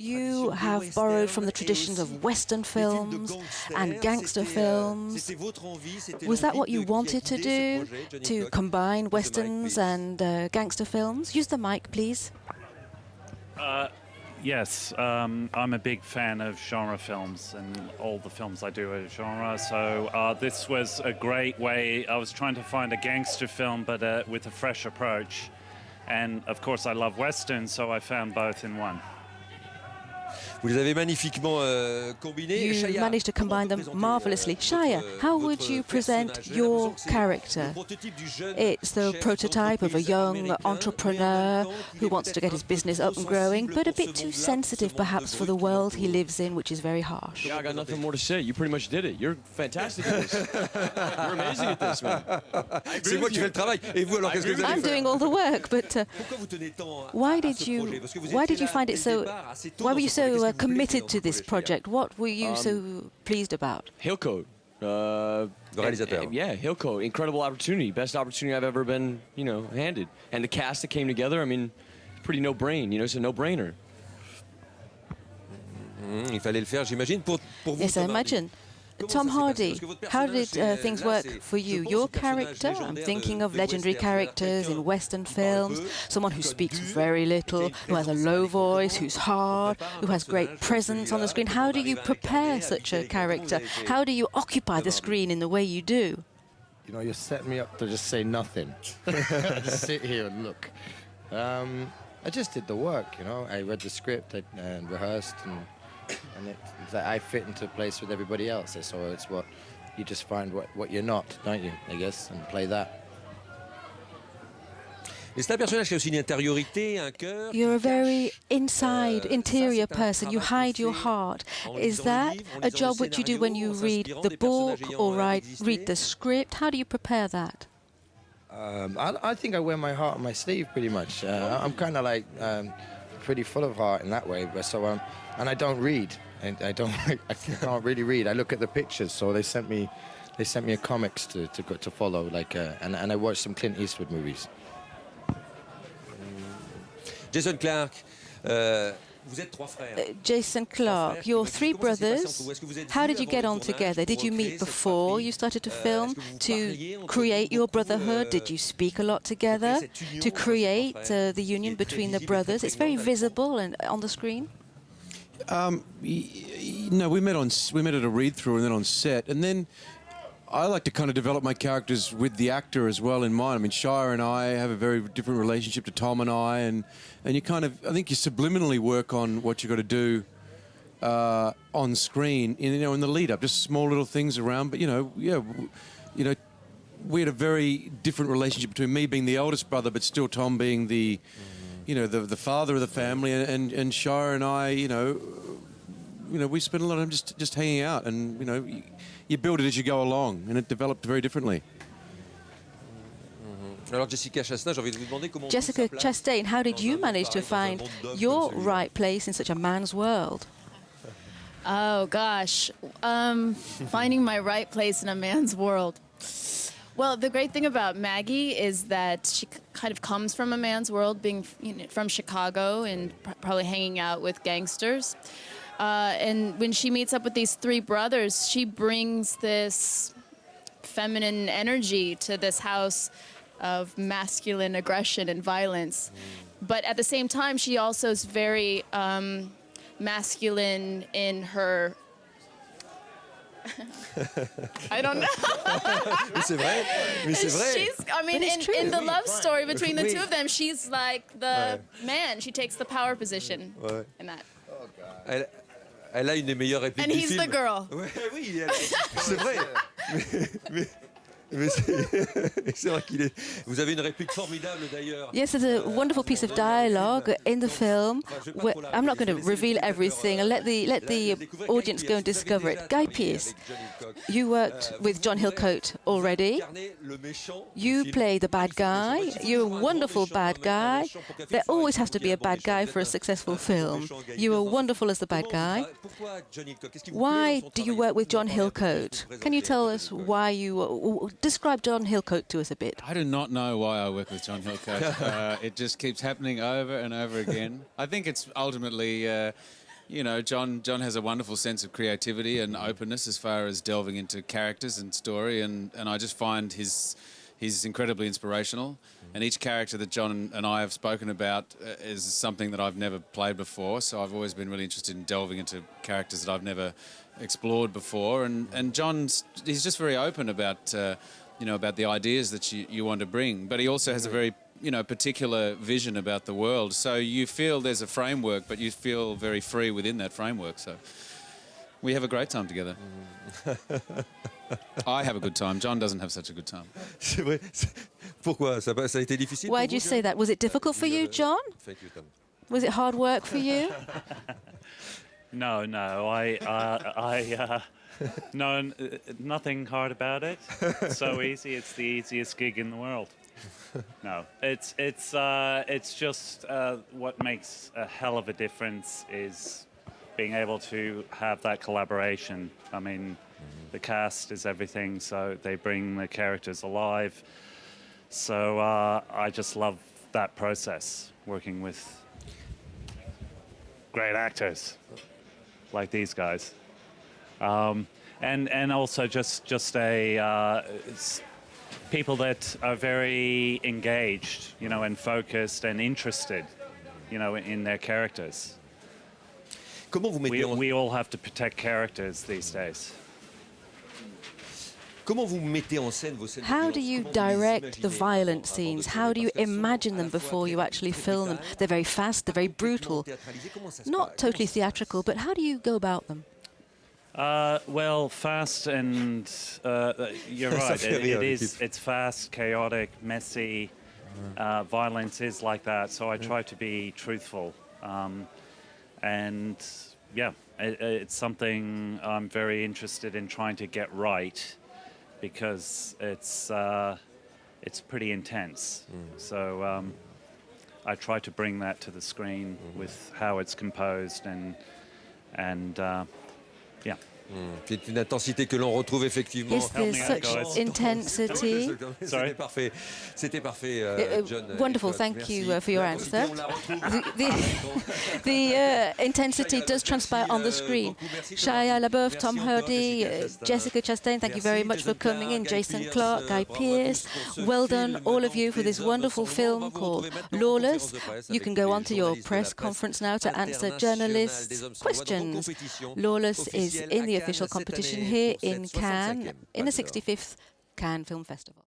You have borrowed from the traditions of Western films and gangster films. Was that what you wanted to do, to combine Westerns and gangster films? Use the mic, please. Yes, I'm a big fan of genre films, and all the films I do are genre, so this was a great way. I was trying to find a gangster film, but with a fresh approach. And, of course, I love Westerns, so I found both in one. Vous les avez magnifiquement combinés. You managed to combine them marvelously. Shia, how would you present your character? It's the prototype of a young entrepreneur who wants to get his business up and growing, but a bit too sensitive perhaps for the world he lives in, which is very harsh. Yeah, I got nothing more to say. You pretty much did it. You're fantastic at this. You're amazing at this, man. C'est moi qui fais le travail. Et vous, alors, qu'est-ce que vous allez I'm doing all the work, but why did you find it so? Why were you so committed to this project? What were you so pleased about? Hillcoat. Le réalisateur. Yeah, Hillcoat. Incredible opportunity. Best opportunity I've ever been, handed. And the cast that came together, I mean, pretty no-brain. It's a no-brainer. Il fallait le faire, j'imagine. Pour vous, yes, I imagine. Tom Hardy, how did things work for you? Your character, I'm thinking of legendary characters in Western films, someone who speaks very little, who has a low voice, who's hard, who has great presence on the screen. How do you prepare such a character? How do you occupy the screen in the way you do? You're setting me up to just say nothing. Just sit here and look. I just did the work, I read the script and rehearsed, and it's like I fit into place with everybody else. So it's what you just find what you're not, don't you? I guess, and play that. You're a very interior person. You hide your heart. Is that a job which you do when you read the book or read the script? How do you prepare that? I think I wear my heart on my sleeve pretty much. I'm kind of like pretty full of heart in that way. And I don't read. I can't really read. I look at the pictures. So they sent me a comics to follow. And I watched some Clint Eastwood movies. Jason Clarke. Jason Clarke, you're three brothers. How did you get on together? Did you meet before you started to film to create your brotherhood? Did you speak a lot together to create the union between the brothers? It's very visible and on the screen. No, we met at a read-through and then on set, and then I like to kind of develop my characters with the actor as well in mind. I mean, Shia and I have a very different relationship to Tom and I, and you kind of, I think you subliminally work on what you've got to do on screen, in the lead-up, just small little things around. But we had a very different relationship between me being the eldest brother, but still Tom being the the father of the family, and Shia and I, we spent a lot of time just hanging out, and you build it as you go along, and it developed very differently. Jessica Chastain, how did you manage to find your right place in such a man's world? Oh gosh, finding my right place in a man's world. Well, the great thing about Maggie is that she kind of comes from a man's world, being from Chicago and probably hanging out with gangsters. And when she meets up with these three brothers, she brings this feminine energy to this house of masculine aggression and violence. But at the same time, she also is very masculine in her... I don't know. C'est vrai. In the love story between the two of them, she's like the man. She takes the power position in that. Oh, God. Elle a une des meilleures répliques And du he's film. the girl. Oui, c'est vrai. Mais c'est vrai qu'il est. Vous avez une réplique formidable d'ailleurs. Yes, there's a wonderful piece of dialogue in the film. I'm not going to reveal everything. I'll let the audience go and discover it. Guy Pearce, you worked with John Hillcoat already. You play the bad guy. You're a wonderful bad guy. There always has to be a bad guy for a successful film. You are wonderful as the bad guy. Why do you work with John Hillcoat? Can you tell us why you... Describe John Hillcoat to us a bit. I do not know why I work with John Hillcoat. It just keeps happening over and over again. I think it's ultimately you know, John has a wonderful sense of creativity and openness as far as delving into characters and story, and I just find he's incredibly inspirational. And each character that John and I have spoken about is something that I've never played before, so I've always been really interested in delving into characters that I've never explored before. And he's just very open about about the ideas that you want to bring, but he also has a very particular vision about the world. So you feel there's a framework, but you feel very free within that framework. So we have a great time together. I have a good time. John doesn't have such a good time. C'est vrai. Pourquoi ça a été difficile? Why do you say that? Was it difficult for you, John? Thank you, Tom. Was it hard work for you? No, no, nothing hard about it. So easy. It's the easiest gig in the world. No, it's just what makes a hell of a difference is being able to have that collaboration. I mean, the cast is everything, so they bring the characters alive. So I just love that process, working with great actors like these guys, and also just people that are very engaged, and focused and interested, in their characters. Comment vous mettez We all have to protect characters these days. Comment vous mettez en scène vos scènes? How do you direct the violent scenes? How do you imagine them before you actually film them? They're very fast, they're very brutal. Not totally theatrical, but how do you go about them? Well, fast and you're right. It's fast, chaotic, messy. Violence is like that. So I try to be truthful, and yeah, it's something I'm very interested in trying to get right, because it's pretty intense. So I try to bring that to the screen with how it's composed and yeah. C'est une intensité que l'on retrouve effectivement. Is there such intensity? C'était parfait. C'était parfait, John. Wonderful, thank you for your answer. The intensity does transpire on the screen. Shia LaBeouf, Tom Hardy, Jessica Chastain, thank you very much for coming in. Jason Clarke, Guy Pearce, well done all of you for this wonderful film called Lawless. You can go on to your press conference now to answer journalists' questions. Lawless is in the official competition here in Cannes, in the 65th Cannes Film Festival.